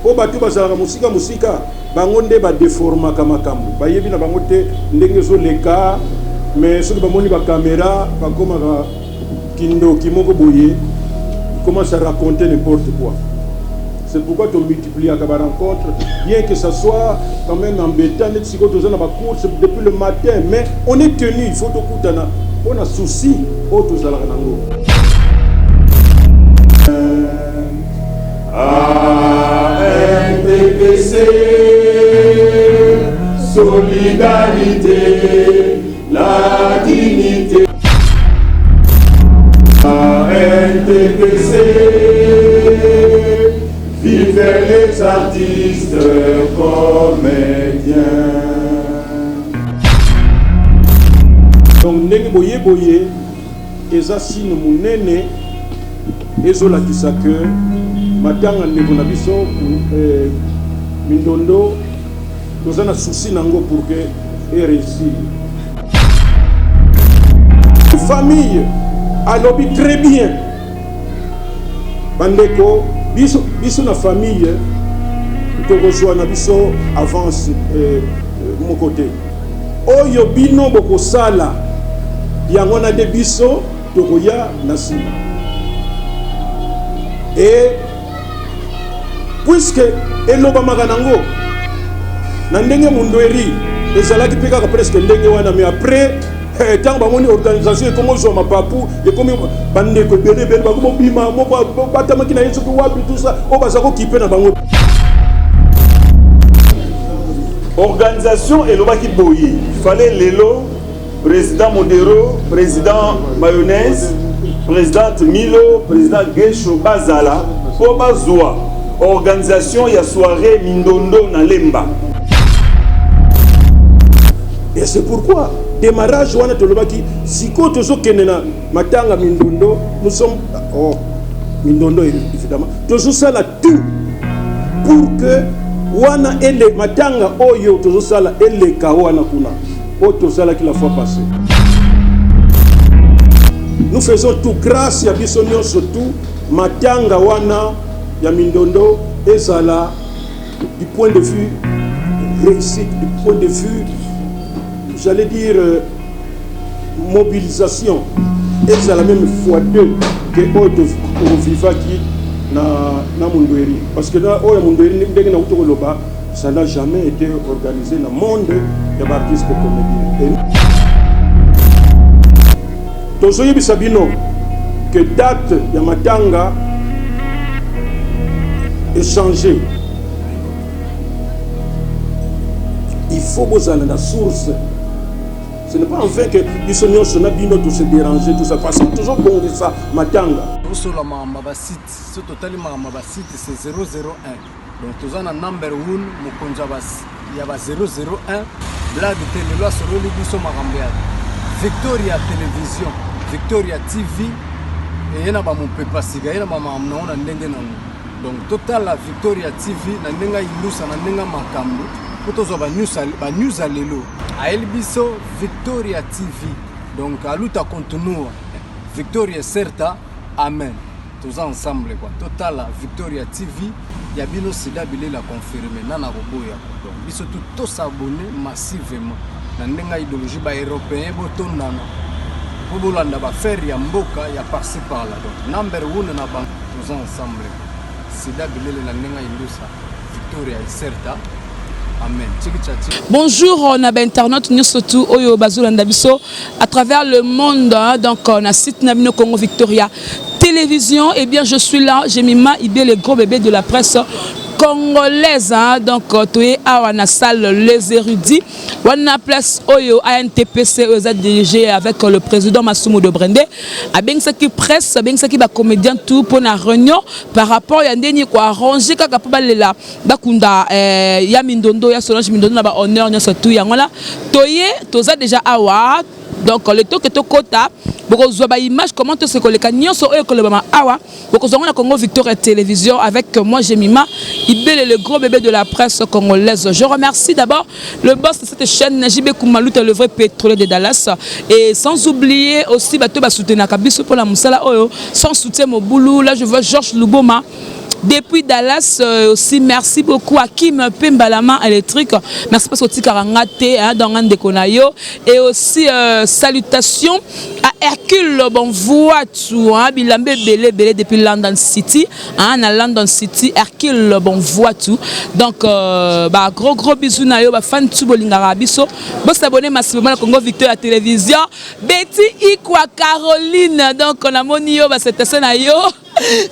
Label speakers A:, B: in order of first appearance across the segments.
A: po bato bazalaka musika bango nde badeformaka makambo bayebi na bango te ndenge ezoleka mais soki bamoni bacaméra bakomaka kindoki moko boye commence à raconter n'importe quoi. C'est pourquoi tu multiplies à la rencontre, bien que ça soit quand même embêtant, course depuis le matin, mais on est tenu, il faut tout coûter. On a souci, autres ANTPC, solidarité, la dignité. ANTPC, vive les artistes comédiens. Donc, ndenge boye, eza sine munene, ezolakisa que matanga ndeko na biso mindondo toza na souci nango pour que réussir. Famille alobi très bien. Bandeko biso na famille tokozwa na biso avance mon côté. Oyo bino boko sala yango na de biso tokoya na sima. Et puisque eloba makanango na ndenge mundweri ezalaki peka presque ndenge wana, mais après tant bamoni organisation ekomo zo mapapu ekomi bandeko bele bakomo bima moko batamaki na yesu wapi tout ça o bazako kipe na bango.
B: Organisation elobaki boye fallait lelo président Modero, président Mayonnaise, présidente Milo, président Gesho Bazala po bazwa organisation ya soirée Mindondo na Lemba.
A: Et c'est pourquoi démarrage wana tolobaki siko tozo kenena matanga Mindondo, nous sommes Mindondo évidemment tozo sala tout pour que wana ele matanga oyo tozo sala ele ka wana kuna o tozo sala qui la fois passée. Nous faisons tout grâce à Bissonio surtout matanga wana ya Mindondo et sala du point de vue réussite, du point de vue j'allais dire mobilisation, et c'est la même fois deux que autre vivaki na Mundweri, parce que là Mundweri ça n'a jamais été organisé dans le monde des artistes comédiens. Tozoyebi Sabino que date ya matanga est changée. Il faut que vous ayez la source. Ce n'est pas en fait que ils sont bino tout se déranger tout ça parce que toujours bon ça matanga.
C: Sur la mamba site, ce total mamba site c'est 001. Donc tous en number 1 mukonja bas il y a 001 blague télé loi sur le biso marambia. Victoria télévision, Victoria TV et yana ba mon pepa siga yana ba mamna ona ndenge nanu. Donc total la Victoria TV na ndenga ilusa na ndenga makambo. Potozo ba news alelo. A Elbiso Victoria TV. Donc à l'outa continue Victoria certa amen. Tous ensemble quoi. Total la Victoria TV. Ya bino sida bile la confirmer nana roboya. Donc biso tout s'abonner massivement. Na ndenga idéologie ba européen botondana. Bobolanda ba faire ya mboka ya par-ci par-là. Donc number 1 na bank tous ensemble. Sida bile la ndenga indusa Victoria certa. Amen.
D: Bonjour, on a internaute nous surtout Oyo Bazolanda Biso à travers le monde. Donc on a site Nabino Congo Victoria Télévision. Et bien je suis là, j'ai mis ma idée le gros bébé de la presse congolaise. Donc tu es à la salle Les Érudits. On a place Oyo ANTPC dirigé avec le président Massoumou de Brendé. A bien ce qui presse, bien ce qui va comédien tout pour la réunion par rapport à Ndeni quoi arranger kaka pabalela bakunda ya Mindondo ya Solange Mindondo na ba honneur nyonso tout yangola. Toye toza déjà awa. Donc le temps que tu kota beaucoup de images comment tu sais que les canyons sont eux que le maman awa beaucoup de gens Congo Victoria Télévision avec moi Jemima Ibele le gros bébé de la presse congolaise. Je remercie d'abord le boss de cette chaîne JB Koumalouta le vrai pétrolier de Dallas et sans oublier aussi bateau ba soutenir Kabiso pour la Moussala Oyo sans soutien mon boulot là je vois Georges Luboma depuis Dallas aussi. Merci beaucoup à Kim Pembalama électrique. Merci parce que tu as dans un déconayo. Et aussi salutations à Hercule, bon voiture, Bilambe Belé depuis London City, à London City, Hercule, bon voiture. Donc, gros bisous na yo, fan tu bolingara biso. Bon s'abonner massivement à Congo Victoria télévision. Betty Ikwa Caroline, donc on a moni yo, cette scène na yo,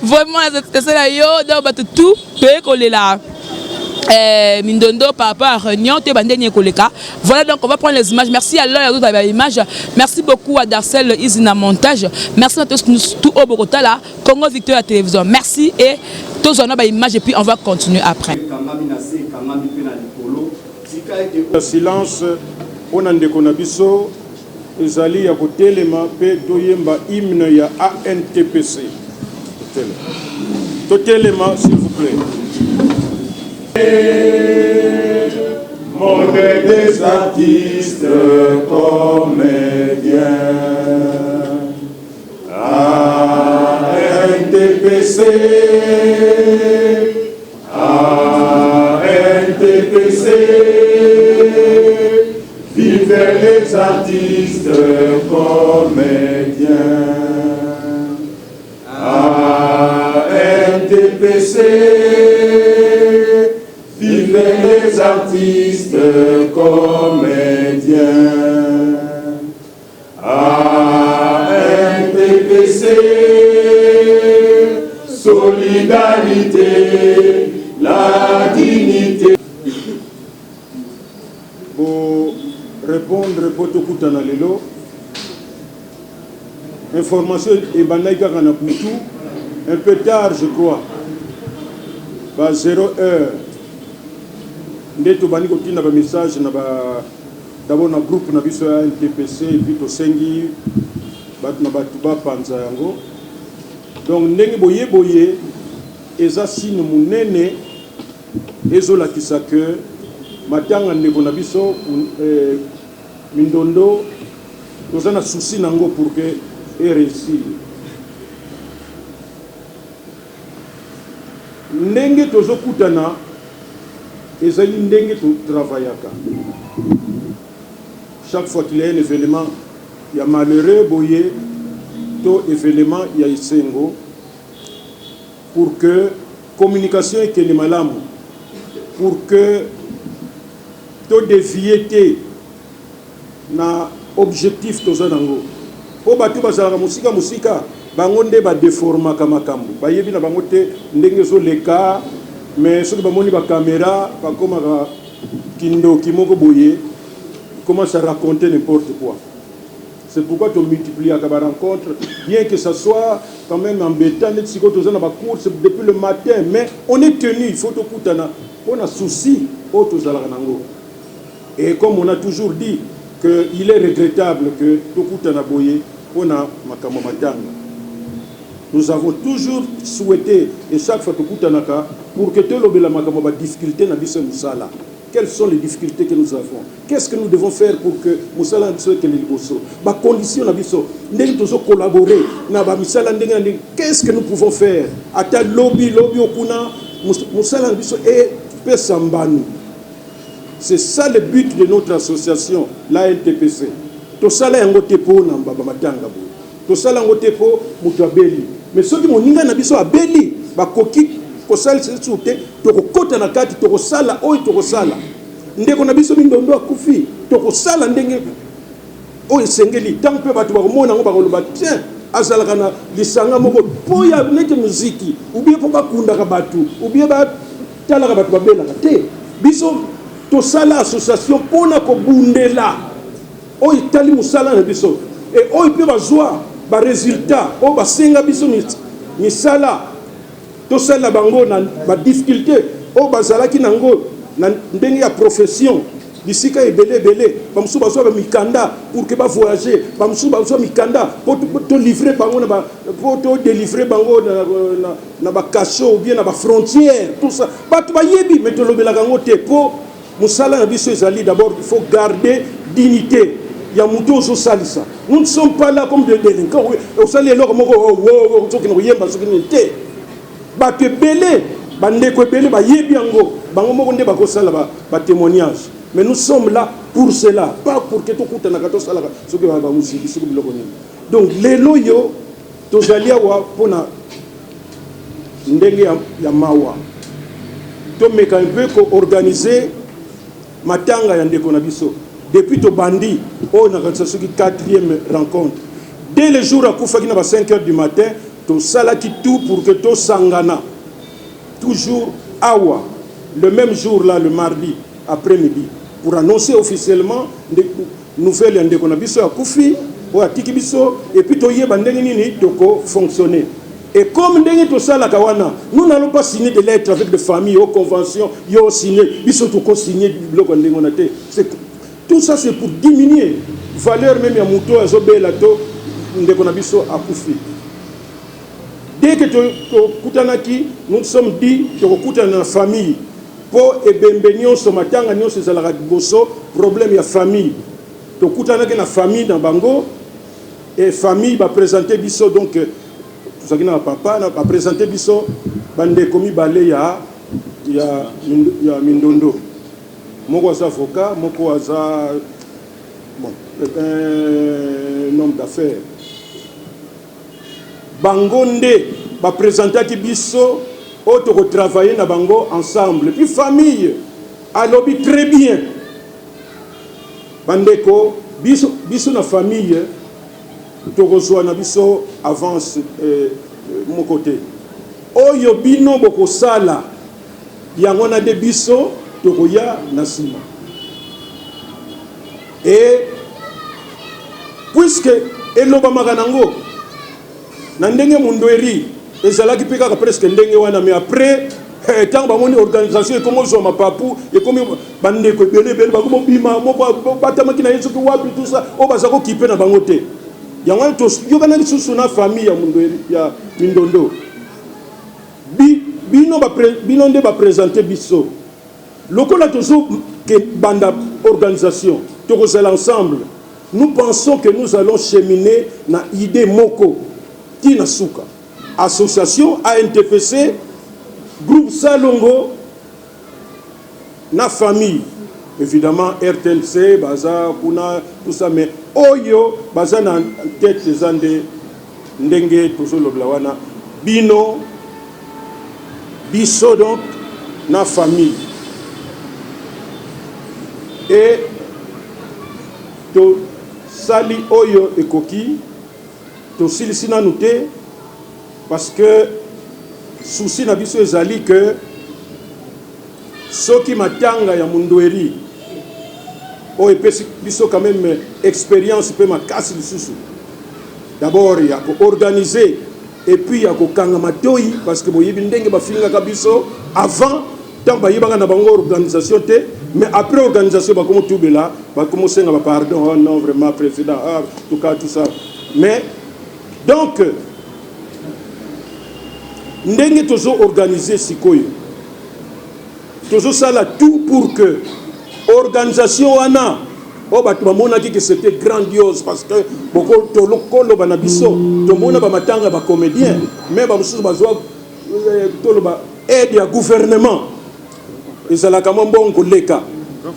D: vraiment cette scène na yo, donc tout peut coller là. Mindondo par rapport à Réunion, voilà, donc on va prendre les images. Merci à l'heure à l'image. Merci beaucoup à Darcel Izina Montage. Merci à tous tout au Bogota là, Congo Victoria Télévision. Merci et tous on a l'image et puis on va continuer après.
A: Le silence, on a un biso, ezali ya kotelema pe toyemba hymne ya ANTPC. Totelema s'il vous plaît.
B: Monde des artistes comédiens ANTPC vive les artistes comédiens ANTPC vive les artistes comédiens ANTPC solidarité la dignité.
A: Pour répondre pour tout kutana lelo information et banaïka kana putu un peu tard je crois ba 0 heure ndeto bani kotina ba message na ba d'abord na groupe na biso ya NTPC et puis to sengi bat na batu ba panza yango donc ndenge boye eza sine munene ezola kisaka matanga ndeko na biso Mindondo toza na souci nango pour que et réussir ndenge tozokutana ezali ndenge to travaillaka chaque fois qu'il y a un événement il y a malheureux boye to événement il y a isengo pour que communication et que les malamu pour que to dévier na objectif tozanango po batu bazalaka musika bango nde ba déformaka makambo bayebi na bango te ndenge zo leka mais soki bamoni ba caméra bakomaka kindo kimoko boye commence à raconter n'importe quoi. C'est pourquoi tu multiplies à la rencontre, bien que ça soit quand même embêtant, course depuis le matin, mais on est tenu, il faut tout on a souci autres. Et comme on a toujours dit qu'il est regrettable que tout on a nous avons toujours souhaité, et chaque fois que pour que tu aies la difficulté dans la quelles sont les difficultés que nous avons? Qu'est-ce que nous devons faire pour que Moussala soit que les bosso? Ba condition na biso, ndenge tozo collaborer na ba misala ndenge qu'est-ce que nous pouvons faire? Ata lobby okuna Moussala biso et pesambanu. C'est ça le but de notre association, la NTPC. To sala yango tepo na baba matanga bo. To sala yango tepo mutu abeli. Mais soki moninga na biso abeli ba koki kosala sesute tokokota na kati tokosala oyo tokosala ndeko na biso Mindondo akufi tokosala ndenge oyo sengeli tant pe batu bakomona ngo bakoloba tiens azalaka na lisanga moko po ya nete muziki ubie po bakundaka batu ubie batalaka batu babelaka te biso tosala association pona kobundela oyo tali musala na biso et oyo pe bazwa ba résultat o basenga biso misala tout ça la bango na ba difficulté o bazalaki nango na ndenge ya profession bisika ebele bamusu bazwa ba mikanda pour que ba voyager bamusu bazwa mikanda pour to livrer bango na ba pour to délivrer bango na ba cachot ou bien na ba frontière tout ça batu ba yebi mais to lobela kango te po musala na biso ezali d'abord il faut garder dignité ya muto zo salisa nous ne sommes pas là comme des délinquants au sali eloko moko oh soki no yemba soki ni te bato ebele bandeko ebele bayebi yango bango moko nde bakosala témoignage. Mais nous sommes là pour cela, pas pour que tout le monde soit donc lelo yo tozali awa pona ndenge ya mawa to meka un peu ko organiser matanga ya ndeko na biso depuis to bandi on a fait ce 4e rencontre dès le jour à kufaki na ba 5h du matin to salaki tout pour que to sangana toujours awa le même jour là le mardi après-midi pour annoncer officiellement des nouvelles ndeko na biso ya kufi ou à tiki biso et puis to yeba ndenge nini toko fonctionner. Et comme nous n'allons pas signer des lettres avec des familles, aux conventions, ils signé, ils sont tous signés. Tout ça c'est pour diminuer la valeur même à Mouto, à Zobelato, à Koufi. Dès que nous sommes dit que nous sommes dans la famille, pour ebembenyo so matanga nyo se zalaka boso problème ya famille. To kutana ke na famille dans bango et famille va présenter biso donc tout ça qui na papa na présenter biso bande komi balé ya Mindondo. Moko za avocat, moko za bon un homme d'affaires. Bangonde va présenter ki biso autre travailler na bango ensemble puis famille à lobby très bien bandeko biso na famille to reçoit na biso avance mon côté oyo bino boko sala yango na de biso to koya na sima et puisque eloba makanango na ndenge mundoeri ezalaki pe kaka presque ndenge wana mais après tant bamoni organisation et comment zo mapapu et comme bandeko bele bakomo bima moko batamaki na yesu ko wapi tout ça o bazako kipe na bango te yango to yokana lisusu na famille ya mundo ya Mindondo bino nde ba présenter biso lokola tozo ke banda organisation to kozala ensemble nous pensons que nous allons cheminer na idée moko tina suka association ANTPC, groupe Salongo, na famille, évidemment RTLC, Baza, Kuna, tout ça, mais Oyo, Baza na tête des Andes, Ndenge, toujours le Blawana, Bino, Bisso donc, na famille. Et to Sali Oyo et Koki, to Silisina Nouté, parce que souci na biso ezali que soki matanga ya mundoeri o epesi biso quand même expérience pe makasi lisusu d'abord ya ko organiser et puis ya ko kanga matoi parce que boyebi ndenge bafinga biso avant tant bayebanga na bango organisation te mais après organisation ba komo tubela ba komo senga ba pardon oh non vraiment président ah tout cas tout ça mais donc ndenge tozo organiser sikoyo tozo sala tout pour que organisation wana o batu bamonaki que c'était grandiose parce que boko to lokolo bana biso to mona ba matanga ba comédien mais ba mususu bazwa to lo ba aide ya gouvernement ezala kama mbongo leka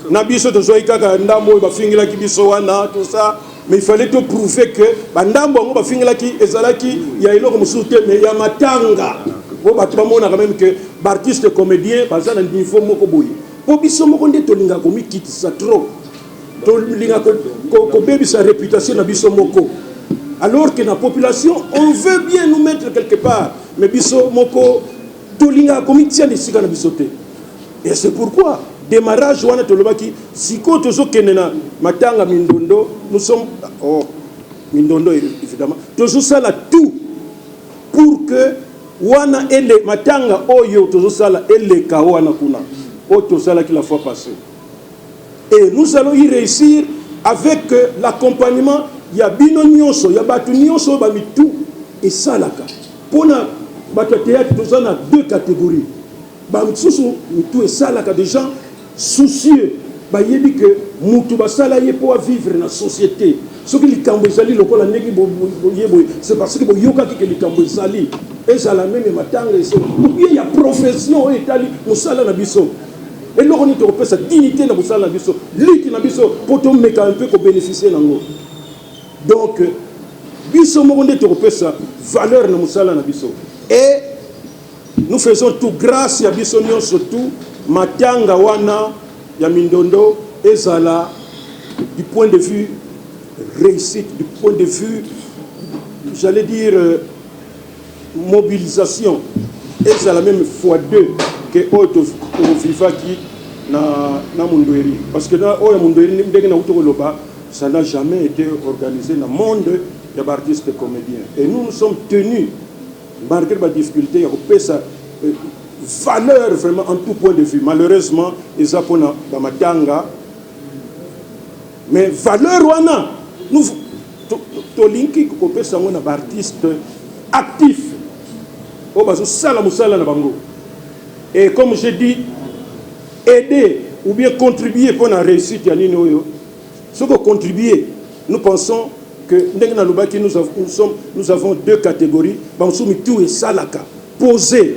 A: na biso tozo ikaka ndambo ba fingila ki biso wana tout ça. Mais il fallait te prouver que bandambo ngo ba fingela ki ezalaki ya iloko mususu mais ya matanga bo batuma mona quand même que artiste comédien bazana niveau moko boye po biso moko nde to linga komi kitisa trop to linga ko bebi sa réputation na biso moko alors que la population on veut bien nous mettre quelque part mais biso moko to linga komi tia lisika na biso te et c'est pourquoi démarrage wana tolobaki siko tozo kenena matanga Mindondo nous sommes Mindondo évidemment tozo sala tout pour que wana ele matanga oyo tozo sala ele ka wana kuna o tozo sala qui la fois passée et nous allons y réussir avec l'accompagnement ya bino nyonso ya batu nyonso ba mitu et salaka pona batu théâtre tozo na deux catégories ba msusu mitu et salaka des gens soucieux bayebi que mutu basala ye pour vivre na société ce que likambo ezali lokola ndeki boyebo c'est parce que boyoka ki likambo ezali ezala même matanga iso ou bien il y a profession etali musala na biso et là on est européen sa dignité na musala na biso lutte na biso pour to meka un peu ko bénéficier nango donc biso mo ndé européen sa valeur na musala na biso et nous faisons tout grâce à biso surtout matanga wana ya mindondo ezala du point de vue réussite, du point de vue, j'allais dire, mobilisation. Et c'est la même fois deux que Oto FIFA qui na Mundoueri. Parce que dans Mundoueri, ça n'a jamais été organisé dans le monde des artistes et comédiens. Et nous sommes tenus, malgré la difficulté, à couper sa valeur vraiment en tout point de vue. Malheureusement, les Japonais, dans Matanga, mais valeur wana nous tolinki ko pesa ngona ba artiste actif o bazo sala musala na bango et comme je dis aider ou bien contribuer pour la réussite ya nini oyo ce que contribuer nous pensons que ndengna lobaki nous avons deux catégories bansumi tout et salaka poser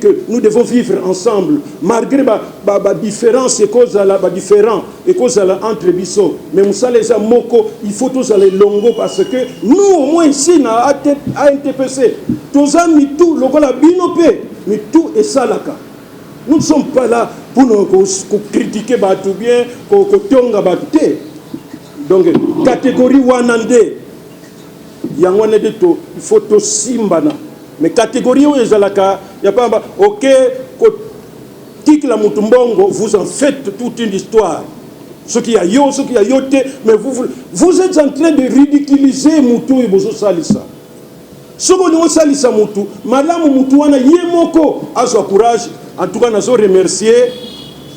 A: que nous devons vivre ensemble malgré la différence et cause à la différence et cause à la entre biso mais nous les moko il faut tous aller longo parce que nous au moins ici na ANTPC tous amis tout lokola binopé mais tout est salaka nous ne sommes pas là pour nous critiquer tout bien ko tonga baté donc catégorie wanande yangwane de to il faut to simbana. Mais catégorie où il y a pas ok, tique la mutumbongo, vous en faites toute une histoire. Ce qui a yoté, mais vous êtes en train de ridiculiser Moutou et Bozo Salissa. Ce que nous salissa Moutou, madame Moutou wana yemoko a son courage. En tout cas, nous remercier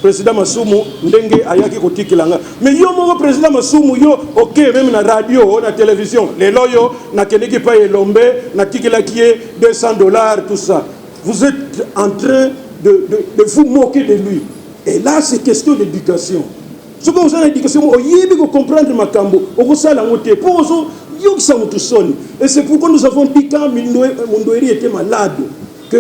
A: président Masumu ndenge ayaki kotikilanga. Mais yo moko président Masumu yo ok même na radio, na télévision, les loyo na keneki pa elombe, na tikilaki $200 tout ça. Vous êtes en train de vous moquer de lui. Et là c'est question d'éducation. Ce que vous avez l'éducation, vous devez comprendre makambo, vous savez la montée pour yo qui sont tout seul. Et c'est pourquoi nous avons dit quand Mundoueri était malade que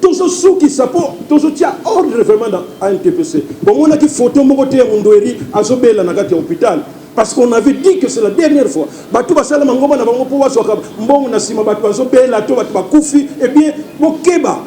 A: tous ceux qui s'apportent, tous ceux qui ont ordre vraiment dans ANTPC. Bon, on a qui photo Mogoté Mundoueri à Zobela dans l'hôpital. Parce qu'on avait dit que c'est la dernière fois. Batou basala mangoma na bango pouvoir soka mbongo na sima batou Zobela to batou bakufi et bien mokeba.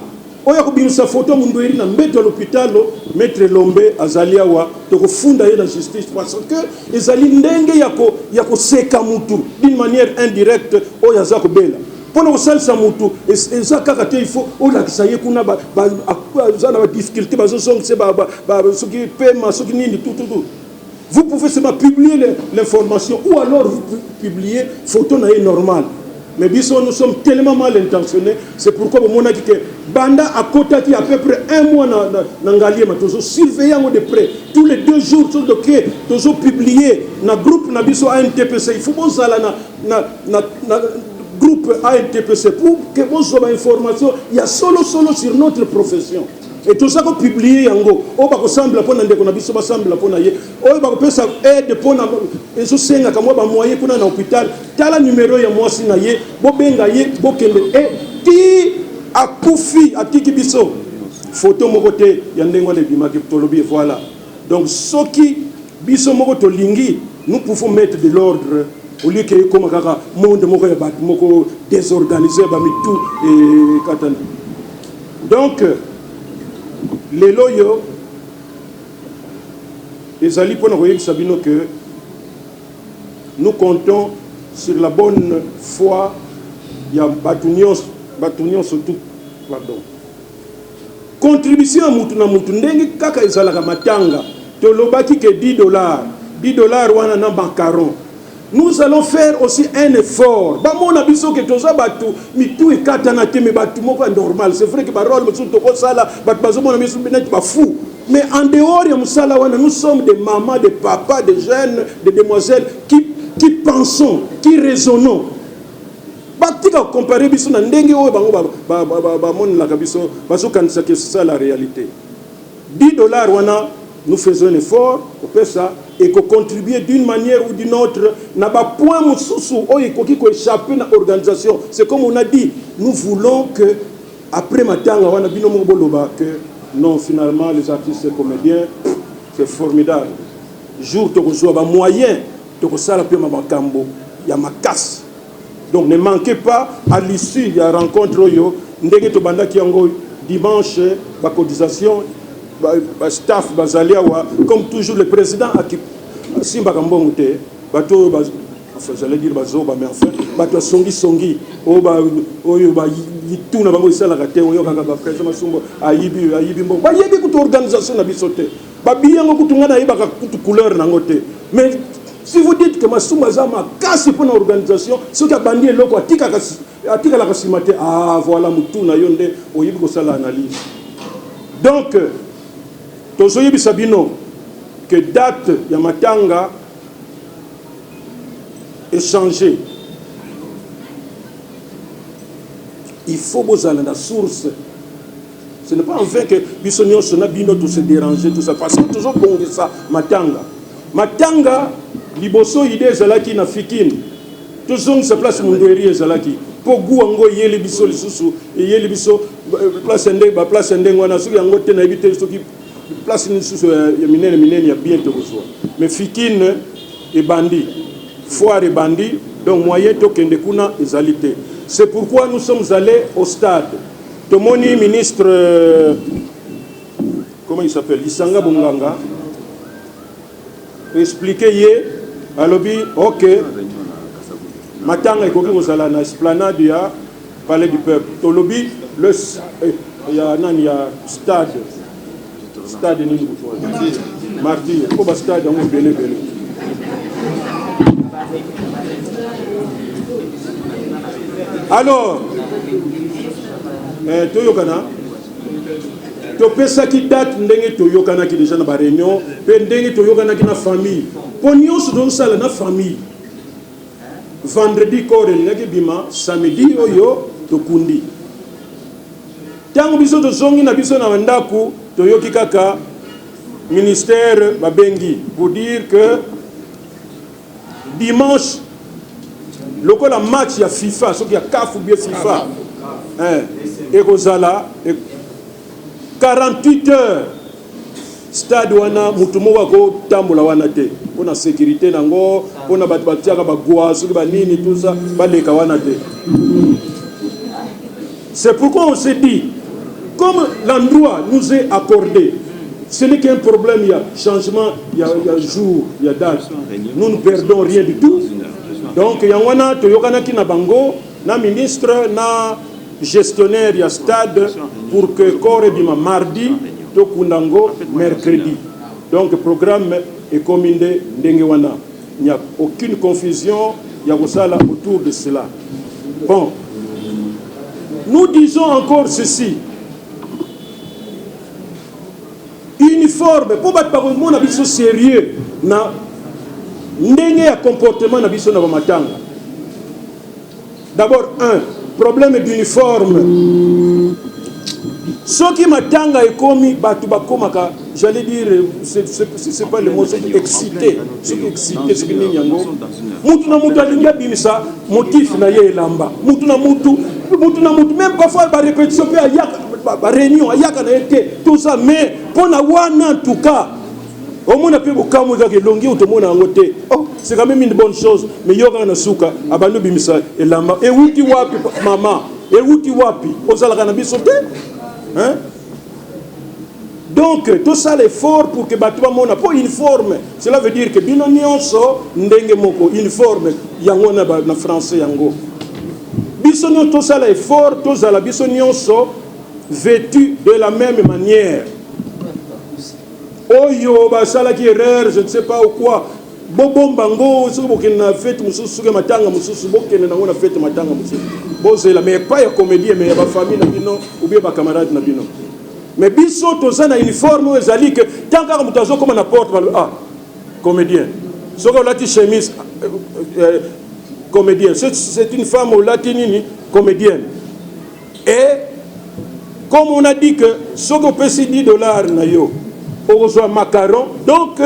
A: Oya ko binusa photo Mundoueri na mbeto à l'hôpital maître Lombe azalia wa to ko funda ye la justice parce que ezali ndenge yako seka mutu d'une manière indirecte oya za ko bela. Pour nous saluer Samutu et ça kakate il faut on a ça y est qu'on a la difficulté parce que ce qui paie ce qui n'est tout vous pouvez seulement publier l'information ou alors vous publier photo normale mais bisous nous sommes tellement mal intentionnés c'est pourquoi mon a dit que banda à côté qui à peu près un mois dans Galie mais toujours surveillant de près tous les 2 jours sur le quai toujours publier dans groupe na biso ANTPC il faut bon ça là na groupe ANTPC pour que vous ayez information, il y a solo sur notre profession. Et tout ça qu'on publie yango, on va ressemble pour n'ande qu'on a biso ressemble pour naie, on va faire ça aide pour na et ce senga comme moi moyen pour na hôpital, tala numéro ya moi si naie, bo benga ye, bo kende et qui a koufi a tiki biso photo mo côté ya ndengo le bima tolobi voilà. Donc ce qui biso mo to lingi, nous pouvons mettre de l'ordre. Au lieu que comme un monde désorganisé, tout et katana. Donc, les loyaux, les alliés pour nous sabino que nous comptons sur la bonne foi. Il y a batunion surtout, pardon. Contribution à Moutuna Moutundengi kaka ezalaka matanga. Tolobaki que $10 wana na bancaron. Nous allons faire aussi un effort. Mon abiso que toza batu mitu et katana te me batu moko normal. C'est vrai que parole me sont toko sala batu bazo mon abiso benet pas fou. Mais en dehors ya musala wana nous sommes des mamans, des papas, des jeunes, des demoiselles qui pensons, qui raisonnons. Batika comparer biso na ndenge oyo bango ba mon la kabiso bazo kanisa que c'est ça la réalité. $10 wana nous faisons un effort pour faire ça et contribuer d'une manière ou d'une autre n'a pas point mususu qui échapper à l'organisation. C'est comme on a dit, nous voulons que après matanga wana bino mo boloba que non, finalement les artistes et comédiens c'est formidable. Jour to ko ba moyen to ko sala pe makambo ya makasi. Donc ne manquez pas à l'issue de la rencontre yo ndenge to banda ki yango dimanche ba cotisation ba staff bazalia wa comme toujours le président a simba kambongo te bato enfin j'allais dire bazoba mais enfin bato songi oyo ba yituna bango isala kate oyo kaka ba président masumbo ayibi mbo ba yebi kuto organisation na bisote ba biyango kutunga na yeba ka kutu couleur nango te. Mais si vous dites que masumba zama kasi pour l'organisation ce qui a bandé loko atika la kasimate voilà mutuna yonde oyibi ko sala analyse. Donc tozoyebi sabino que date ya matanga est changée. Il faut que vous allez dans la source. Ce n'est pas en vain que Bissonion Sonabino tout se déranger, tout ça. Parce que toujours bon ça, matanga. Matanga, liboso idée zalaki na fikine. Toujours se place munderi zalaki. Pour gouango yeli biso lisusu, yeli biso place ende ngwana suki yango te na ebite suki place lisusu ya minene ya bien to besoin. Mais fikine et bandit. Foire et bandit, donc moyen to kende kuna ezalité. C'est pourquoi nous sommes allés au stade. Tomoni ministre comment il s'appelle, Isanga Bunganga, expliquer hier à lobby OK matanga ikoki kozala na esplanade ya palais du peuple. To lobby le ya nani ya stade ni martyr ko ba stade on belé. Alors, toyokana topesa ki date ndenge toyokana ki déjà na ba réunion pe ndenge toyokana ki na famille po nyonso tozosala na famille. Vendredi kore ngaki bima samedi oyo tokundi tango biso tozongi na biso na ndaku toyoki kaka ministère babengi pour dire que dimanche lokola match ya FIFA soki ya CAF ou bien FIFA et kozala 48 heures stade wana mutumo wako tambola wana te pona sécurité nango pona bato batiaka bagwa soki banini tout ça baleka wana te. C'est pourquoi on s'est dit comme l'endroit nous est accordé, ce n'est qu'un problème, il y a changement, il y a jour, il y a date, nous ne perdons rien du tout. Donc yangwana toyokana ki na bango na ministre na gestionnaire ya stade pour que corps bima mardi to kundango mercredi. Donc le programme est commandé ndenge wana. Il n'y a aucune confusion, il y a kosala autour de cela. Bon. Nous disons encore ceci. Uniforme pour battre par monde abiso sérieux na ndenge ya comportement na biso na matanga. D'abord problème d'uniforme. Ce qui matanga est commis batu bakomaka, j'allais dire c'est pas le mot, c'est excité, ce qui excité ce qui ni yango. Mutu na mutu alinga bimisa motif na ye lamba. Mutu na mutu même parfois ba répétition pe ayaka ba réunion ayaka na été tout ça mais pona wana en tout cas au moins peut bokamu za kelongi utomona yango te. Oh, c'est quand même une bonne chose mais yoka na suka abanu bimisa elamba e wuti wapi mama e wuti wapi ozalaka na biso te. Hein? Donc tout ça l'effort pour que batu mona po uniforme, cela veut dire que bino nyonso ndenge moko uniforme yango na français yango biso nyonso tout ça l'effort tout ça la biso nyonso vêtu de la même manière. Oyo basala ki erreur je ne sais pas ou quoi bobombango so bokena fête mususu ke matanga mususu bokena nango na fête matanga mususu bozela mais pas ya comédien mais ya ba famille na bino ou bien ba camarade na bino. Mais biso toza na uniforme ezali que tant que mutazo comme na porte comédien soko lati chemise comédien c'est une femme au latinini comédienne et comme on a dit que soko pesi $10 na yo pour reçoit macaron donc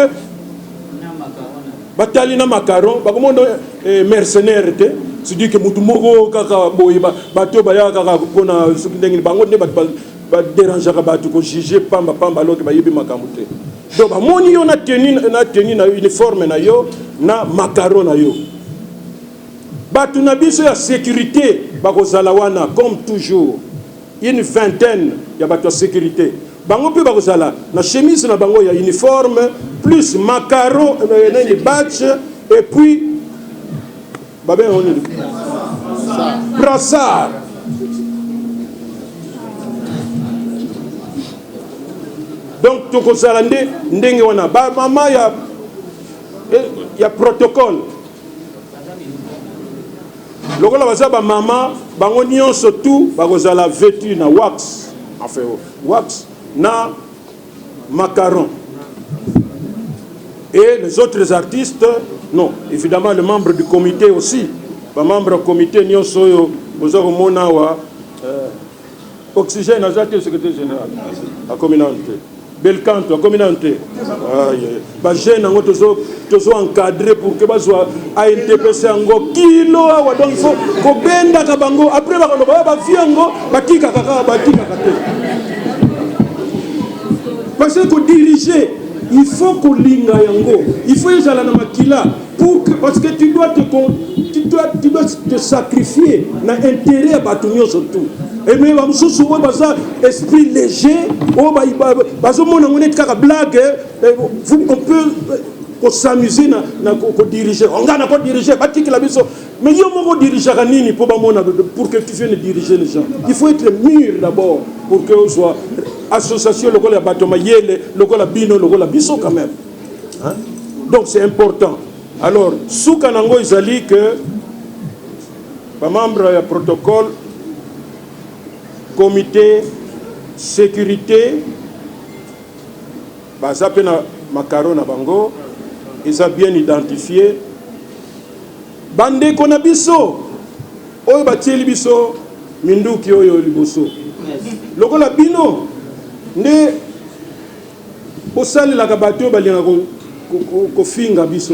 A: batali na macaron bakomondo mercenaire te c'est-à-dire que mutu moko kaka boye bato baya kaka pona soki ndenge bango nde ba dérangeaka bato ko juger pamba alors que bayebi makambo te donc bamoni yo na tenue na uniforme na yo na macaron na yo bato na biso ya sécurité bakozala wana comme toujours une vingtaine ya bato ya sécurité bango pe bakozala na chemise na bango ya uniforme plus macaron na badge et puis babé on brassard donc tokozala ndenge wana ba mama ya protocole lokola baza ba mama bango nyonso tout bakozala vêtu na wax enfin wax na macaron. Et les autres artistes, non, évidemment les membres du comité aussi. Les membres du comité, nous sommes Oxygène, le secrétaire général, la communauté. Belcanto, la communauté. Les jeunes sont encadrés pour que les ANTPC en kilo. Donc il faut que les gens après parce que diriger, il faut que linga yango, il faut que na makila parce que tu dois te sacrifier na intérêt à batunyo surtout. Et même souvent baza esprit léger, bazo mona ngone kaka blague, on peut s'amuser na diriger. On gagne pas diriger, batiki la biso. Mais yo moko diriger nini pour que tu viennes diriger les gens. Il faut être mûr d'abord pour que on soit association lokola batoma yele lokola bino lokola biso quand même, hein? Donc c'est important. Alors souka nango izali que ba membre ya protocole comité sécurité baza pena macaron na bango ils ont bien identifié bande kona biso oyo batieli biso minduki oyo liboso lokola bino nde osalelaka bato balinga kofinga biso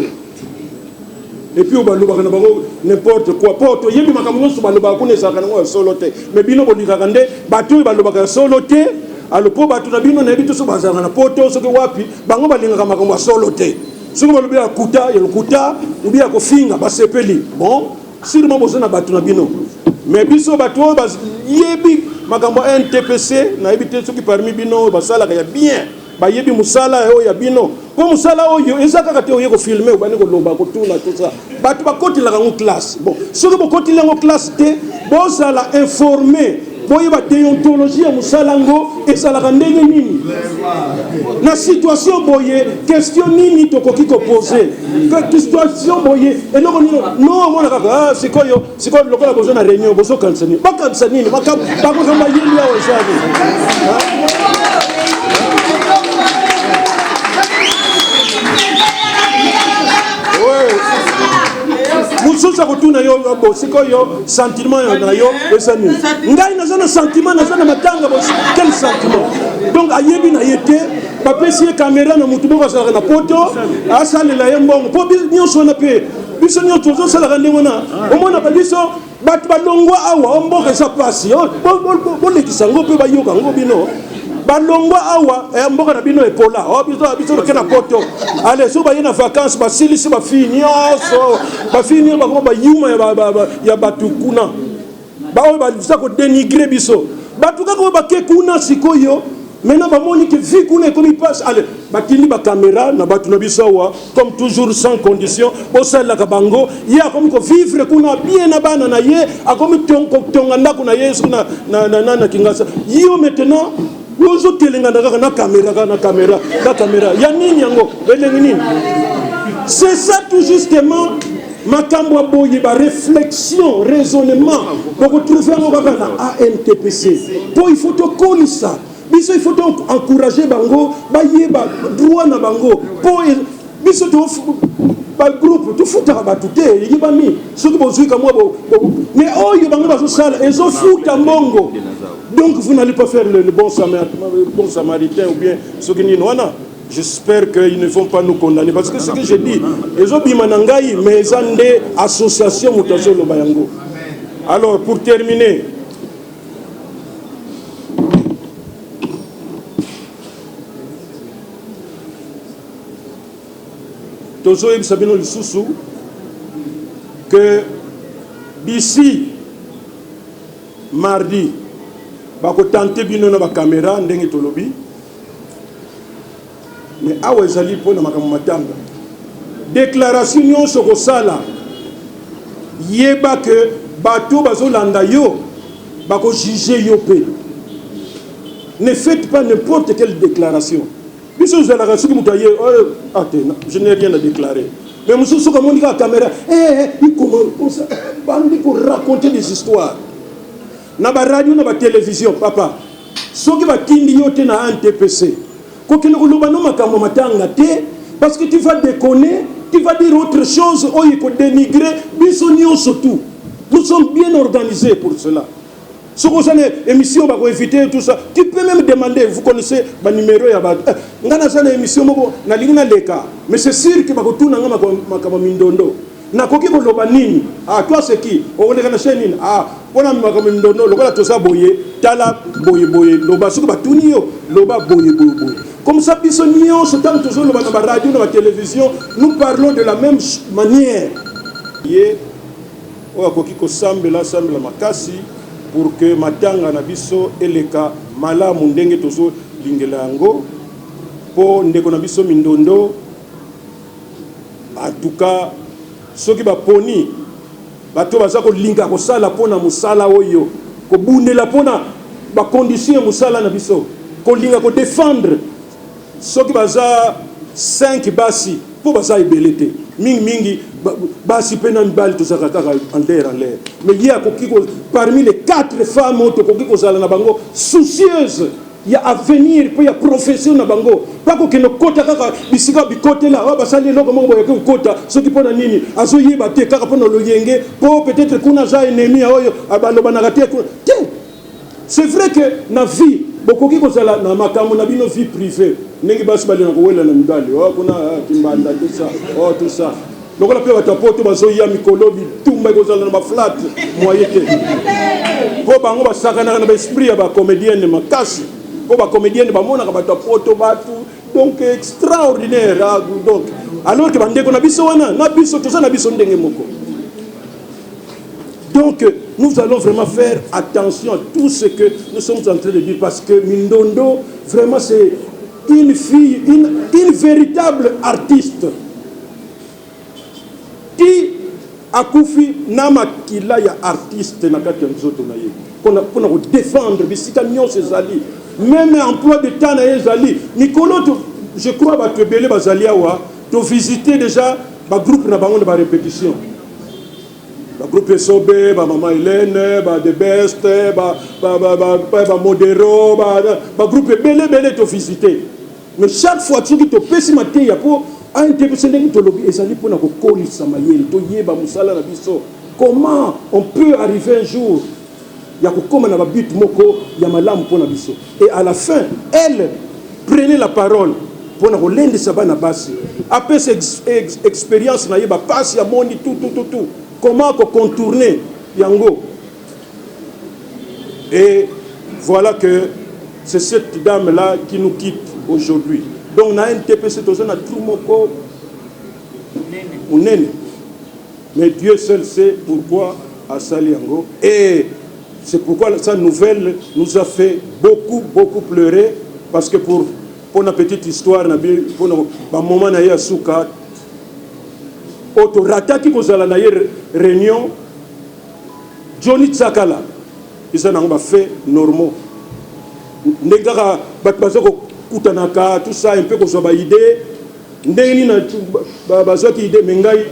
A: et puis obalobaka na bango n'importe quoi po toyebi makambo nyonso balobaka kuna ezalaka nango ya solo te mais bino bolingaka nde bato oyo balobaka ya solo te alo po bato na bino nayebi to so bazalaka na poto soki wapi bango balingaka makambo ya solo te soki balobi ya kuta ubi ya kofinga basepeli bon sûrement boza na bato na bino mais biso bato oyo yebi makambo NTPC na yebi te soki parmi bino basalaka ya bien bayebi musala oyo ya bino po musala oyo ezaka te oyo ko filmer bani ko loba ko tuna tout ça bato bakoti la ngo classe bon soki bakoti la ngo classe te bozala informer boyeba déontologie ya musala ngo ezalaka ndenge nini na situation boye question nini tokoki ko poser que situation boye eloko nini no mona kaka sikoyo lokola bozo na réunion bozo kansani bakansa nini bakokamba yeli ya wazani mususa kotuna yo sikoyo sentiment na yo esani ngai nazana sentiment nazana matanga quel sentiment donc ayebi na yete bapesi caméra na mutu boko sala na poto asalela ye mbongo po nyonso na pe biso nyonso zo sala ndenge na omona ba biso bat balongwa awa omboka sa pasi bo lekisa ngo pe bayoka ngo bino balongwa awa mboka na bino epola biso kena poto ale so ba yena vacances ba silisi ba fini ba yuma ya batu kuna ba o ba bisa ko dénigrer biso batu kako ba ke kuna sikoyo maintenant ba moni que vie kuna comme il passe ale batili ba caméra na batu na biso wa comme toujours sans condition au sala la kabango ya comme ko vivre kuna bien na bana na ye a comme tonga ndako na yesu na kingasa yo maintenant Lozo telenga na caméra. Ya nini yango? C'est ça tout justement makambo aboye ba réflexion, raisonnement pour retrouver un ANTPC. Pour il faut to connaître ça. Biso il faut encourager bango, ba yeba droit na bango. Pour biso to ba groupe to futa ba tuté, yibami. Soki bozui ka moi mais oyo bango ba so sala ezo futa mbongo. Donc vous n'allez pas faire le bon samaritain ou bien ce qui n'est pas. j'espère qu'ils ne vont pas nous condamner. Parce que ce que j'ai dit, ils ont bimanangaï, mais ils ont des associations Moutazo Lobayango. Alors, pour terminer, Tozo et Sabino Lisusu, que d'ici mardi, bako tenter bino na ba caméra ndenge tolobi, mais awa ezali pona makambo matanga. Déclaration nyonso kosala yeba que bato bazolanda yo bako juger yo pe. Ne faites pas n'importe quelle déclaration. Biso zala soki mutaye je n'ai rien à déclarer. Mais monsieur soka monika la caméra il commence bandi pour raconter des histoires. Na ba radio na ba télévision papa. Soki ba tindi yo te na NTPC. Kokene koloba no makambo matanga te parce que tu vas déconner, tu vas dire autre chose, il faut dénigrer, surtout. Nous sommes bien organisés pour cela. Si vous avez une émission, vous pouvez éviter tout ça. Tu peux même demander, vous connaissez le numéro. Nous avons une émission, mais c'est sûr que vous avez tout le nakoki koloba nini toi c'est qui okoleka na nini pona makambo ndono lokola toza boye tala boye loba soki batuni yo loba boye comme ça biso nyonso tant tozo loba na radio na la télévision nous parlons de la même manière ye akoki ko sambela makasi pour que matanga na biso eleka malamu ndenge tozo lingela yango po ndeko na biso mindondo en tout cas soki baponi bato baza kolinga kosala pona musala oyo kobundela pona bacondition ya musala na biso kolinga ko défendre soki baza 5 basi po baza ebele te mingi basi pena mibali tozaka kaka en l'air mais il y a parmi les 4 femmes auto koki kozala na bango soucieuse il y a avenir pour ya profession na bango pas ko keno kota kaka bisika bikote la ba sali loko mo boye ko kota soki pona nini azo yeba te kaka pona loyenge po peut-être kuna za ennemi oyo abaloba na te c'est vrai que na vie bokoki kozala na makambo na bino vie privée nengi basi bali na kowela na mibali kuna kimbanda tout ça donc la pe batapoto bazo ya mikolo bitumba kozala na ba flat moyete po bango basakana na ba esprit ya ba comédienne makasi po ba comédienne ba mona ka batapoto batu donc extraordinaire donc alors que bande ko na biso wana na biso tout ça na biso ndenge moko. Donc nous allons vraiment faire attention à tout ce que nous sommes en train de dire parce que Mindondo vraiment c'est une fille une véritable artiste qui akufi nama kila ya artiste na kati nzoto na ye pour nous défendre bisika nyonso ezali même emploi de temps na ezali Nicolo je crois ba tebele bazali awa to visiter déjà ba groupe na bango de ba répétition ba groupe Sobe ba Mama Hélène ba The Best ba Modero ba groupe belé to visiter mais chaque fois tu to pesi maté ya po comment on peut arriver un jour et à la fin elle prenait la parole pour nous sabana basi après cette expérience na yeba passe ya mondi tout comment contourner yango et voilà que c'est cette dame là qui nous quitte aujourd'hui. Donc on a un TPC on a tout moko unene. Mais Dieu seul sait pourquoi à Saliango. Et c'est pourquoi sa nouvelle nous a fait beaucoup pleurer parce que pour une petite histoire pour un moment na ya suka auto rataki ko zala na réunion Johnny Tsakala ils ont fait normaux. Ndengaka batbazoko kutanaka tout ça un peu ko zoba idée ndeni na bazaki idée mengai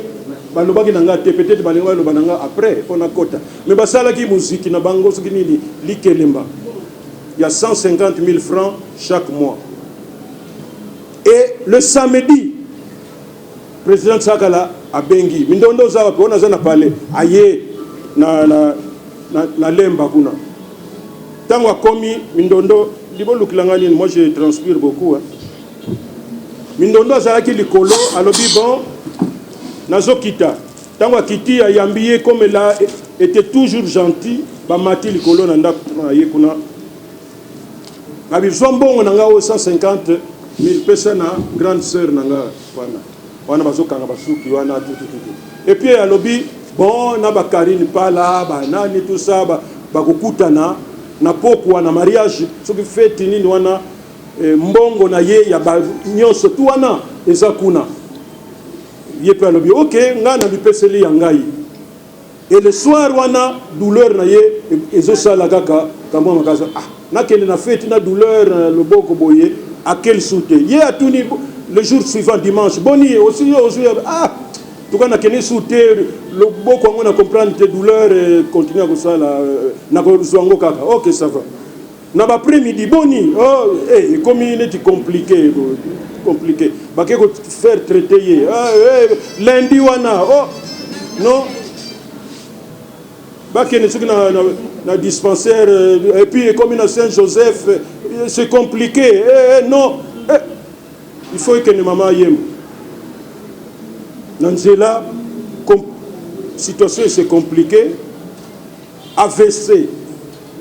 A: balobaki nanga te peut-être balinga lobananga après on a kota mais basala ki musique na bango soki nini likelemba il y a 150 000 francs chaque mois et le samedi président Sakala a bengi mindondo za ko na zana pale aye na lemba kuna tango komi mindondo. Moi je transpire beaucoup. mindondo azalaki likolo alobi bon nazokita tango akiti ayambi comme là était toujours gentil bamati likolo na ndako na ye kuna abizwa mbongo nanga 150 000 pesa na grande sœur nanga wana bazokanga basuki wana et puis alobi bon na bakarine pala banani tout ça bakokutana na popo wana mariage soki fete nini wana mbongo na ye ya nyonso tu wana eza kuna ye pe alobi ok nga na bipeseli ya ngai et le soir wana douleur na ye ezosala kaka kamwa makaza nakende na fete na douleur loboko boye à quel soute ye atuni le jour suivant dimanche boni aussi tout cas nakende soute loboko ngo na comprendre tes douleurs continue comme ça là na ko zwango kaka ok ça va na ba après-midi boni comme il est compliqué baké ko faire traiter ye lundi wana non bakene soki na dispensaire et puis comme na Saint-Joseph c'est compliqué non il faut que maman yem nanzela situation c'est compliqué AVC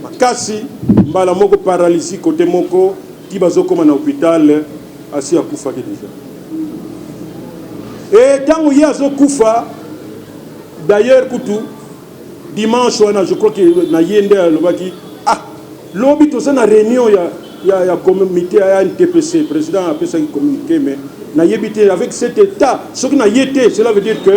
A: makasi mbala moko paralysie côté moko ki bazokoma na hôpital asi akufaki déjà et tango ya zokufa d'ailleurs kutu dimanche wana je crois que na yende alobaki lobi to na réunion ya comité ya NTPC président a fait communiqué mais na yebité avec cet état ce qui na yété cela veut dire que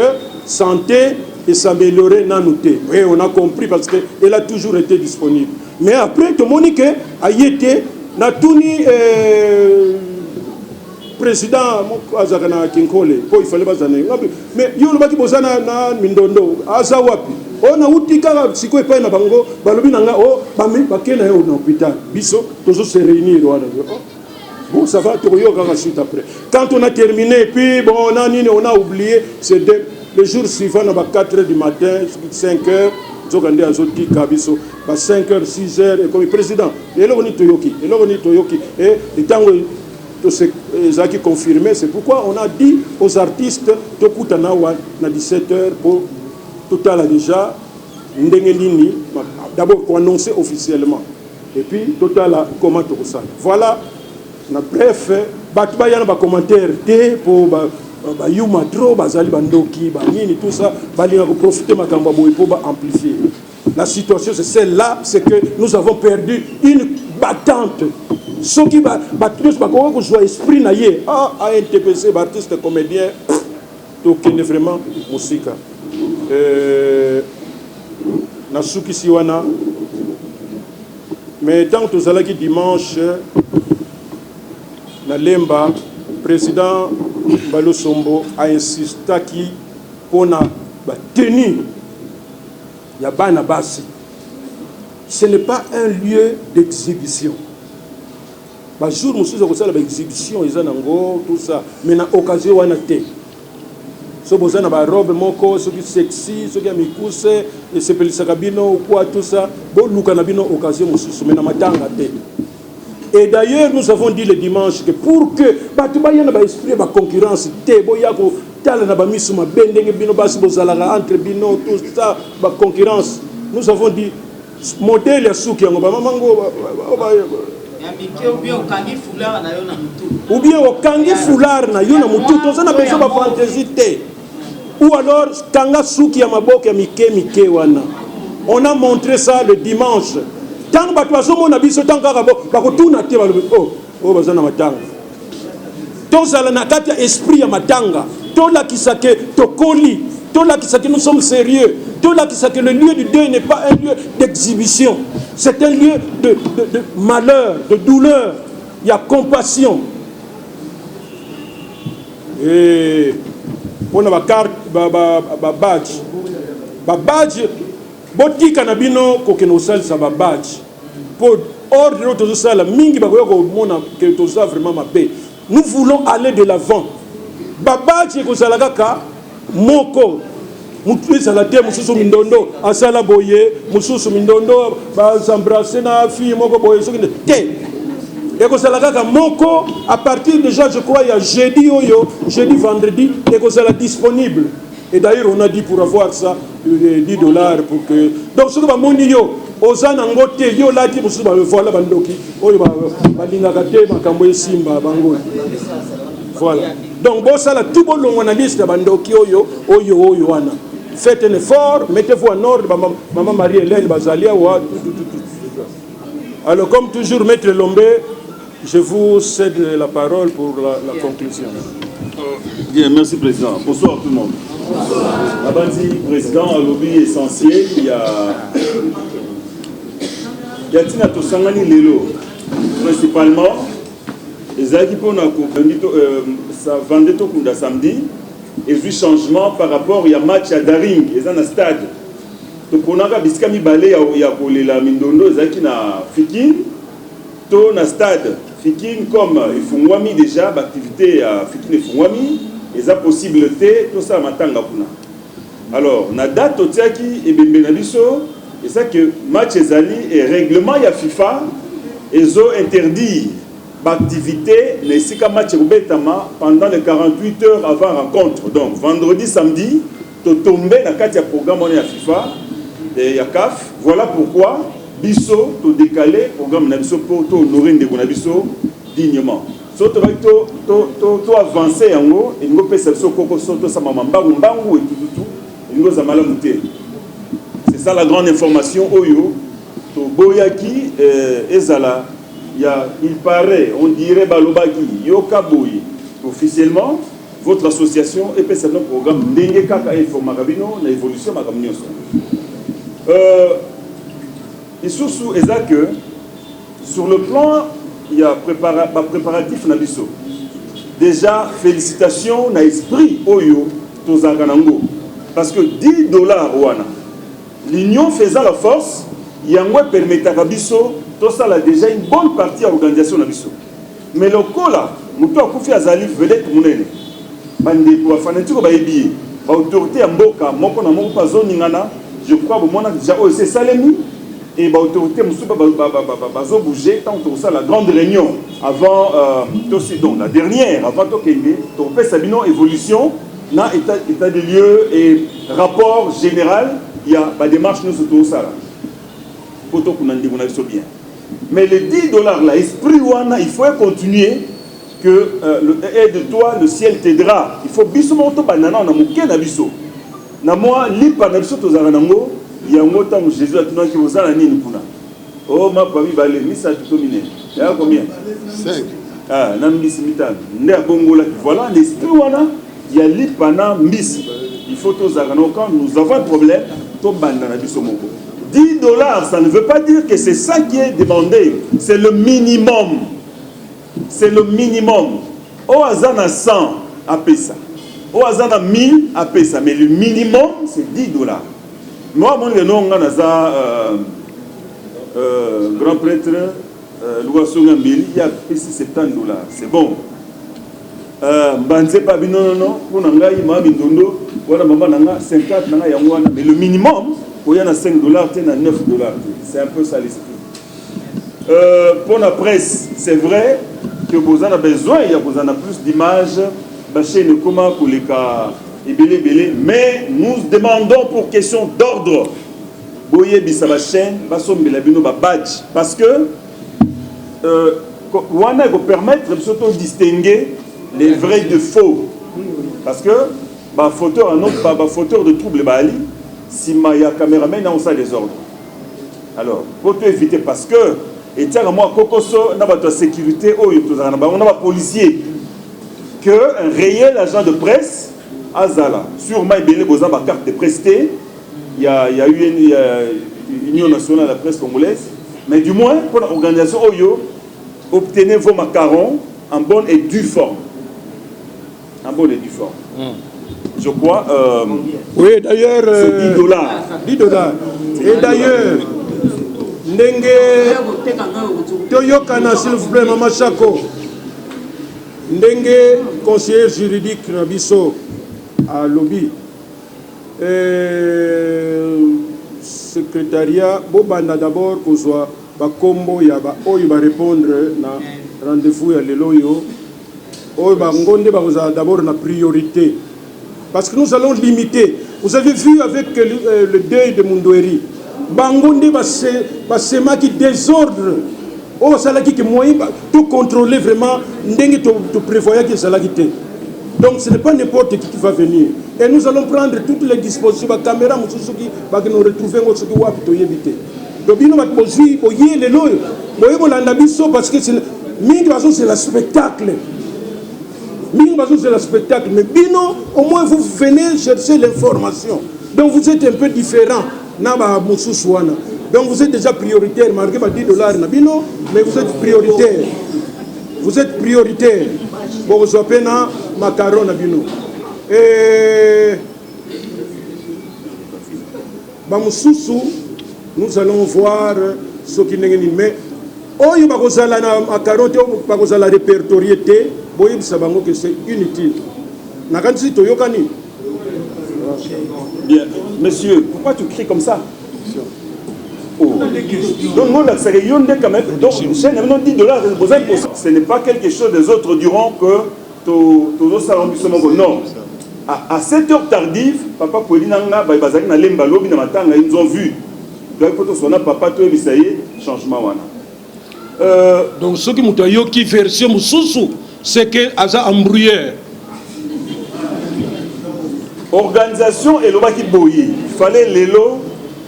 A: santé et s'améliorer na noté oui on a compris parce que elle a toujours été disponible mais après to monique a yété na tuni président azakana kinkole po il fallait pas mais yo lobaki bozana na mindondo aza wapi on a utika siko epai na bango balobi nanga bakena yo na hôpital biso tozo se réunir wana bon ça va toyo kaka suite après quand on a terminé puis bon on a oublié c'est le jour suivant na 4h du matin 5h zokande azotika biso ba 5h 6h et comme président eloko ni toyoki et tango ça qui confirmé c'est pourquoi on a dit aux artistes tokutana na 17h pour Total a déjà d'abord pour annoncer officiellement et puis Total a comment tout ça voilà bref batubaya na commentaire pour yuma trop bazali bandoki banini tout ça balinga ko profiter makambo boy pour amplifier la situation c'est celle-là c'est que nous avons perdu une battante ceux qui tous ko jouer esprit na ye NTPC artiste comédien tokende vraiment musika na suki siwana mais tant que tozalaki dimanche na lemba président Mbalo Sombo a insisté qui pona ba tenue ya bana basi ce n'est pas un lieu d'exhibition ba jour musuzo ko sala ba exhibition ezanango tout ça mais na occasion wana te so bozana ba robe moko so qui sexy so qui amikuse et se pelisa kabino quoi tout ça bo luka na bino occasion mususu mais na matanga te. Et d'ailleurs nous avons dit le dimanche que pour que batubaya na ba esprit ba concurrence te boya ko tala na ba misu ma bendenge bino basi bozalaka entre bino tout ça ba concurrence nous avons dit modèle ya suki yango ba mamango ou bien okangi foulard na yo na mutu toza na besoin ba fantaisie te ou alors kanga suki ya maboko ya mike wana on a montré ça le dimanche tant ba toazo mona biso tant kaka ba ko tuna te ba bazana matanga tozala na kati ya esprit ya matanga tola kisake tokoli tola kisake nous sommes sérieux tola kisake le lieu du deuil n'est pas un lieu d'exhibition c'est un lieu de malheur de douleur il y a compassion et pour la carte badge botika na bino kokeno sal sa badge pour ordre tout ça la mingi ba ko mona que tout ça vraiment ma paix nous voulons aller de l'avant badge ko sala kaka moko mutu ezala te mususu mindondo asala boye mususu mindondo ba s'embrasser na fille moko boye soki te Et que ça la moko à partir déjà je crois il y a jeudi vendredi et que ça la disponible. Et d'ailleurs on a dit pour avoir ça $10 pour que donc ce que va moni yo ozana ngote yo lati pour ce voilà bandoki oyo ba lingaka te makambo simba bango. Voilà. Donc bon ça la tout bon liste bandoki oyo wana. Faites un effort, mettez-vous en ordre maman Marie-Hélène Bazalia ou tout. Alors comme toujours maître Lombé, je vous cède la parole pour la conclusion.
B: Bien, merci Président. Bonsoir tout le monde. Abandi, Président, un lobby essentiel, il y a Tina Tosangani Lelo, principalement, les équipes ça vendait tout le samedi, et vu changement par rapport il y a match à Daring, ils ont un stade. Donc on a biskami balé il y a pour les Mindondo, ils ont na Fikin, to na stade. Fikin comme il faut moi déjà l'activité à Fikin il faut moi et la possibilité tout ça matanga kuna. Alors na date otiaki et bembenabiso et ça que match ezali et règlement il y a FIFA ils ont interdit l'activité les 6 matchs pendant les 48 heures avant la rencontre. Donc vendredi samedi to tomber na carte programme on a FIFA et ya CAF. Voilà pourquoi biso to décalé programme na biso pour to honorer ndeko na biso dignement. Soto to avancer yango et ngo pesa biso koko soto sa mamambangu mbangu et tout ngo za malamu te. C'est ça la grande information oyo to boyaki ezala il paraît on dirait balobaki yoka boyi officiellement votre association et pesa no programme ndenge kaka informaka bino na évolution makamnyo et surtout, que sur le plan, il y a préparatif Nabiso. Déjà, félicitations na esprit Oyo Tozaganango. Parce que $10 wana. L'union faisant la force, Yango permet à Nabiso, tout ça a déjà une bonne partie à l'organisation Nabiso. Mais le coup là, Moutou a confié à Zalif vedette Mounene. Bande pour fanatiko baebi, autorité Mboka, Moko na Moko pas zone ningana, je crois que mon déjà c'est Salemi. Et l'autorité va bouger tant que ça la grande réunion avant donc la dernière avant que fait Sabino évolution dans état des lieux et rapport général il y a des démarches nous tout ça pour tout qu'on bien mais les $10 là esprit wana il faut continuer que aide-toi le ciel t'aidera il faut biso moto banana na muke na biso na moi lipa na biso tozara nango il y a un mot où Jésus a dit que vous avez un kuna. Oh, ma famille va aller, ça tout dominer. Il y a combien 5. Ah, voilà, l'esprit, il y a l'ipana miss. Il faut tous quand nous avons un problème, $10, ça ne veut pas dire que c'est ça qui est demandé. C'est le minimum. C'est le minimum. Au hasard, 100 à Pessa. Au hasard, 1000 à Pessa. Mais le minimum, c'est $10. Moi, mon nom, grand prêtre, il y a $70. C'est bon. Banze pas non, pour Nangaï, ma bindondo, voilà maman nanga 50 nanga yangwana. Mais le minimum, il y a $5, il y a $9. C'est un peu ça l'esprit. Pour la presse, c'est vrai que vous en avez besoin, il y a besoin de plus d'images, bâcher comment pour les cas. Mais nous demandons pour question d'ordre Boye Bissaba chaîne, parce que Wana va permettre de distinguer les vrais de faux. Parce que fauteur de trouble si ma caméraman a ça des ordres. Alors, pour te éviter, parce que et tiens moi Kokoso n'a pas de sécurité, on a pas policier que un réel agent de presse Azala, sûrement il y a besoin de carte de presté. Il y a eu une union nationale de la presse congolaise. Mais du moins, pour l'organisation Oyo, obtenez vos macarons en bonne et due forme. En bonne et due forme. Je crois.
A: Oui, d'ailleurs.
B: C'est $10.
A: Et d'ailleurs, Ndenge Toyokana, s'il vous plaît, Maman Chako. Ndenge, conseiller juridique Nabiso. À lobby secrétariat bobanda d'abord qu'on soit ba combo ya ba oyo ba répondre na rendez-vous ya lelo yo oyo bangonde bakozala d'abord na priorité parce que nous allons limiter. Vous avez vu avec le deuil de Mundweri bangonde basema qui désordre oh ça qui moyen tout contrôler vraiment ndenge to prévoyer que ça la quitter. Donc ce n'est pas n'importe qui va venir. Et nous allons prendre toutes les dispositions, la caméra, nous allons retrouver notre wapi éviter. Donc nous allons poser les lois. Parce que c'est le spectacle. C'est le spectacle. Mais bino, au moins vous venez chercher l'information. Donc vous êtes un peu différent. Donc vous êtes déjà prioritaire. Marquez pas $10 nabino, mais vous êtes prioritaire. Vous êtes prioritaire. Bon, vous avez un macaron à bino. Et nous allons voir ce qui n'est pas. Oh, il y a un macaron, il y a la répertoriété. Que c'est inutile.
B: Bien, monsieur, pourquoi tu cries comme ça? Oh. Donc, nous, la série, quand même. Donc, j'ai $10. Ce n'est pas quelque chose des autres diront que tous salons du Somongo. Non. À 7 heures tardives, papa Poulinanga, ils ont vu. Papa, tu es changement.
E: Donc, ce qui m'a dit, version c'est que Aza embrouillé.
B: Organisation et l'Obaki Boye. Il fallait Lelo,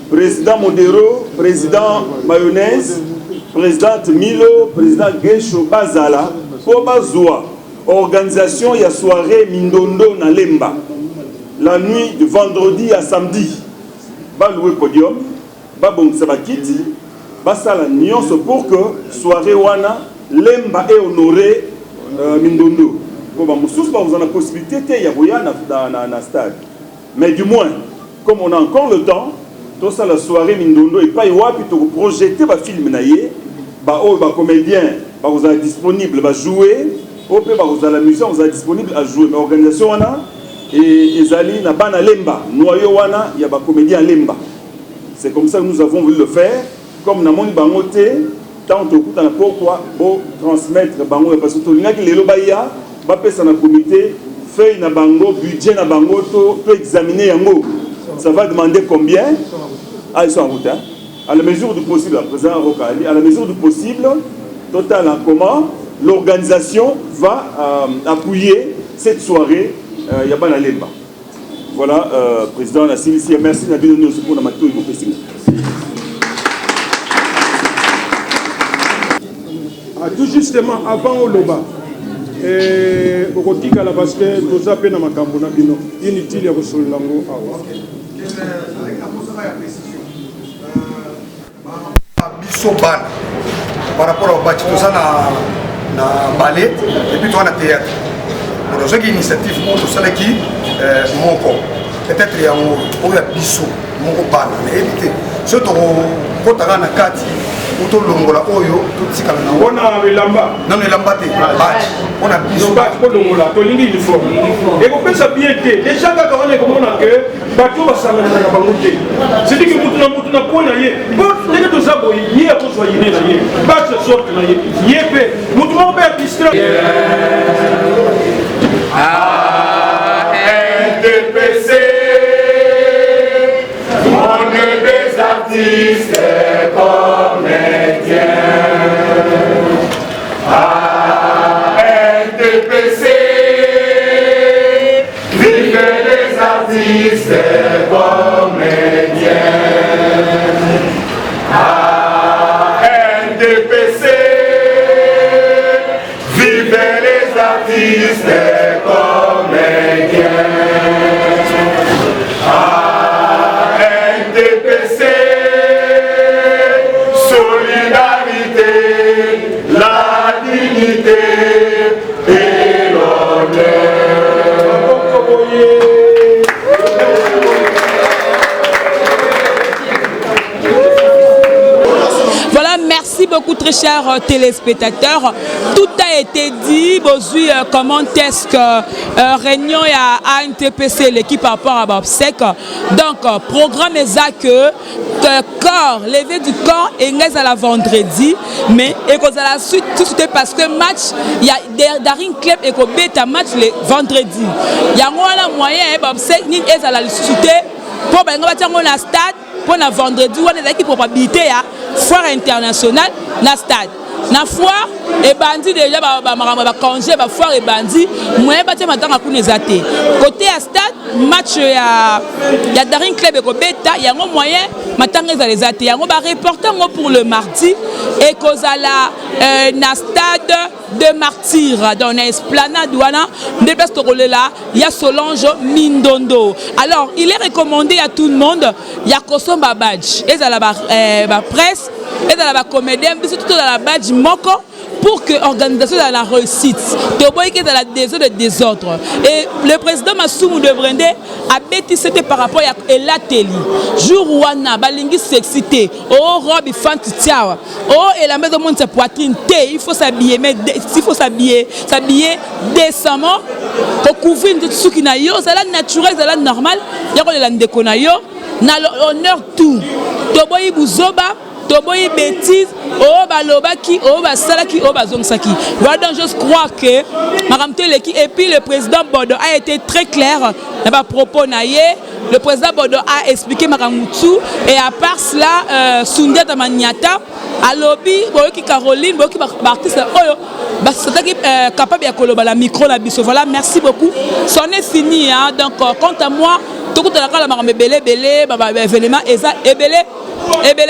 B: président Modero, président Mayonnaise, présidente Milo, président Gesho Bazala, pour Bazoua. Organisation, il y a soirée Mindondo na Lemba. La nuit de vendredi à samedi. Ba loué podium, ba bon sabakiti, ba sala nyonso pour que soirée wana Lemba est honoré Mindondo. Bon, bah, vous avez la possibilité de dans le stade. Mais du moins, comme on a encore le temps, tout ça la soirée Mindondo et pas plutôt projeter le film naïe, bah comédien, bah vous êtes disponible à jouer, vous avez la musique, vous êtes disponible à jouer. Mais l'organisation wana et Ezali na bana lemba, noyo wana, il y a des comédiens lemba. C'est comme ça que nous avons voulu le faire, comme na moni bangote. Tant que vous avez pourquoi transmettre bango parce que tout le monde qui les baya va passer dans le comité fait na bango budget na bango to examiner yango ça va demander combien ils sont en route hein? À la mesure du possible président Rokali à la mesure du possible total en comment l'organisation va appuyer cette soirée Yabana Lemba. Voilà président Nassili merci na bien nous pour na mato et possible.
A: Tout justement avant au Loba, Bokotika la parce que tout ça peine à ma cambona bino inutile à vous lango.
F: Bisoban par rapport au bâtiment tout ça na ballet et puis toi na théâtre. Pour ceux qui initiative tout ça qui mon corps peut-être il y a un biso mon ban mais éviter surtout quand tu as na kati auto longola oyo tout sikala na
A: on a lamba
F: non lamba te on a biso
A: ko longola to lingi uniforme et ko pensa bien te déjà ka on est comme on a que bato ba sangana na bangote c'est dit que mutu na pona ye bon les to zabo ye ko so yine na ye ba se sorte na ye pe mutu mo be distra
G: NDPC on est des artistes comédiens NDPC vive les artistes comédiens NDPC vive les artistes comédiens NDPC solidarité, la dignité et l'honneur.
D: Voilà, merci beaucoup très chers téléspectateurs. Tout a a été dit, comment est-ce que réunion à ANTPC, l'équipe par rapport à Babsek. Donc, programme exact que corps, levé du corps, et à la vendredi, mais et qu'on a la suite, tout c'était parce que match, il y a Daring Club et qu'on bêta match le vendredi. Il y a un moyen, Babsek, ni à la suite, pour ben on a stade, pour le vendredi, on a des probabilités à foire internationale, na stade. Na foire et bandit déjà ba congé ba foire et bandit moyen ba matin à kunezate côté à stade match ya Daring Club et Kobeta il y a un moyen matin les zate il y a un reporter pour le mardi et kozala na stade de Martyrs dans l'esplanade douana des places là il y a Solange Mindondo. Alors il est recommandé à tout le monde il y a Kosomba badge et la presse et dans la comédien mais surtout dans la badge moko pour que l'organisation de la réussite de la désordre et le président Massoumou de Brendé a bêti c'était par rapport à Elateli jour wana balingi s'exciter oh robe fantitia oh et la maison monde sa poitrine il faut s'habiller mais il faut s'habiller décemment pour couvrir tout ce qui n'a yo ça la naturel ça la normal ya ko la ndeko na yo na l'honneur tout toboyi buzoba toboyi bêtise oh balobaki oh basalaki oh bazongsaki voilà donc je crois que madame Teleki et puis le président Bodo a été très clair dans ba propos naie le président Bodo a expliqué Maramutu et à part cela Sundiata Maniata alobi boyoki Caroline boyoki artiste oyo basataki capable ya koloba la micro la biso voilà merci beaucoup c'en est fini hein donc quant à moi tout la kala marambe belé événement eza ebele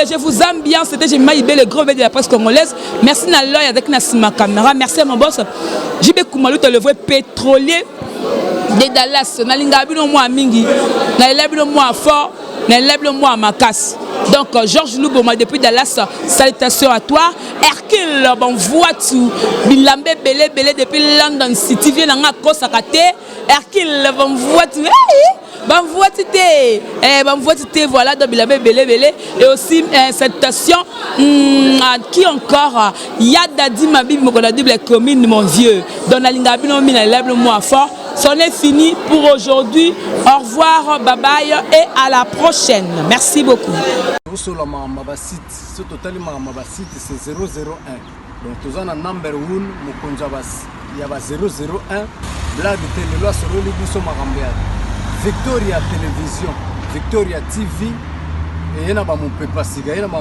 D: je vous aime bien, c'était Jemima Ibé, le gros de la presse congolaise. Merci à l'œil avec ma caméra. Merci à mon boss. Jibé Koumalou, le vrai pétrolier de Dallas. Nalingabi no moi mingi, nalingabi no moi fort, nalingabi no moi makas. Donc Georges Louboma depuis Dallas, salutations à toi. Hercule, bon voiture, Bilambe belé depuis London City, vient dans la course à côté. Hercule, bon voiture. Voilà donc Bilambe belé et aussi cette station qui encore Yada dit ma bible mon double commune mon vieux dans la ligne abino mina lève moi fort c'en est fini pour aujourd'hui au revoir bye bye et à la prochaine merci beaucoup
C: sur la mamba site ce totalement mamba site c'est 001 donc tous en number 1 mukonja bas il y a 001 blague de loi sur le biso marambiade Victoria Télévision, Victoria TV, et il y a un peu de passé, il y a un peu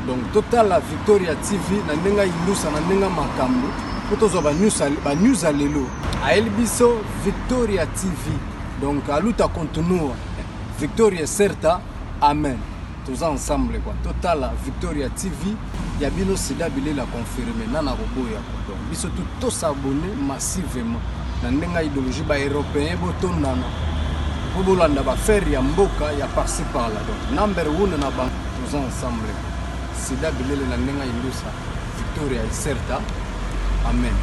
C: donc total la Victoria TV, il y a un makambo, pour tous les news à l'élo. À Elbiso, Victoria TV, donc à l'outa continue, Victoria Certa, Amen. Tous ensemble quoi. Total la Victoria TV, il y a bien aussi d'habiller la confirmer, nana robo ya donc ils sont tous abonnés massivement. Nandenga idéologie ba européen botondana bobolanda ba faire ya mboka ya par-ci par-là donc number 1 na bank tous ensemble sida bilele nandenga indusa Victoria Certa amen.